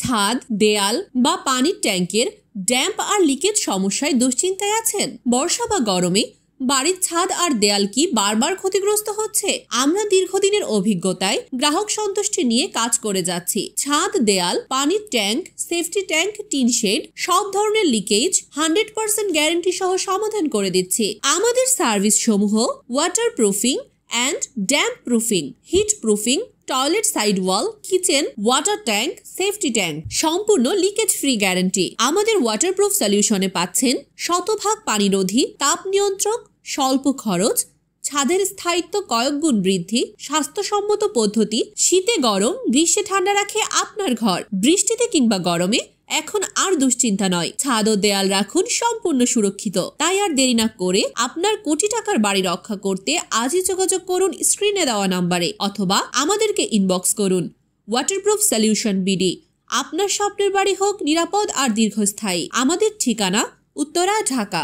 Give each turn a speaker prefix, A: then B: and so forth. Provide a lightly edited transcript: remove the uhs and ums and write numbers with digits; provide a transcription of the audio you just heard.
A: ছাদ, দেয়াল বা পানির ট্যাঙ্কের ড্যাম্প আর লিকেজ সমস্যায় দুশ্চিন্তায় আছেন? বর্ষা বা গরমে বাড়ির ছাদ আর দেয়াল কি বারবার ক্ষতিগ্রস্ত হচ্ছে? আমরা দীর্ঘদিনের অভিজ্ঞতায় গ্রাহক সন্তুষ্টি নিয়ে কাজ করে যাচ্ছি। ছাদ, দেয়াল, পানির tank, safety tank, tin shed সব ধরনের লিকেজ 100% গ্যারান্টি সহ সমাধান করে দিচ্ছি। আমাদের সার্ভিস সমূহ water proofing and damp proofing, hit proofing, toilet side wall, kitchen, water tank, safety tank, সম্পূর্ণ লিকেজ ফ্রি গ্যারান্টি। আমাদের ওয়াটারপ্রুফ সলিউশনে পাচ্ছেন শতভাগ পানিরোধী, তাপ নিয়ন্ত্রক, স্বল্প খরচ, ছাদের স্থায়িত্ব কয়েক গুণ বৃদ্ধি, স্বাস্থ্যসম্মত পদ্ধতি, শীতে গরম, গ্রীষ্মে ঠান্ডা রাখে আপনার ঘর। বৃষ্টিতে কিংবা গরমে এখন আর দুশ্চিন্তা নয়। ছাদ ও দেয়াল রাখুন সম্পূর্ণ সুরক্ষিত। তাই আর দেরি না করে আপনার কোটি টাকার বাড়ি রক্ষা করতে আজই যোগাযোগ করুন স্ক্রিনে দেওয়া নাম্বারে, অথবা আমাদেরকে ইনবক্স করুন। ওয়াটারপ্রুফ সলিউশন বিডি, আপনার স্বপ্নের বাড়ি হোক নিরাপদ আর দীর্ঘস্থায়ী। আমাদের ঠিকানা উত্তরা, ঢাকা।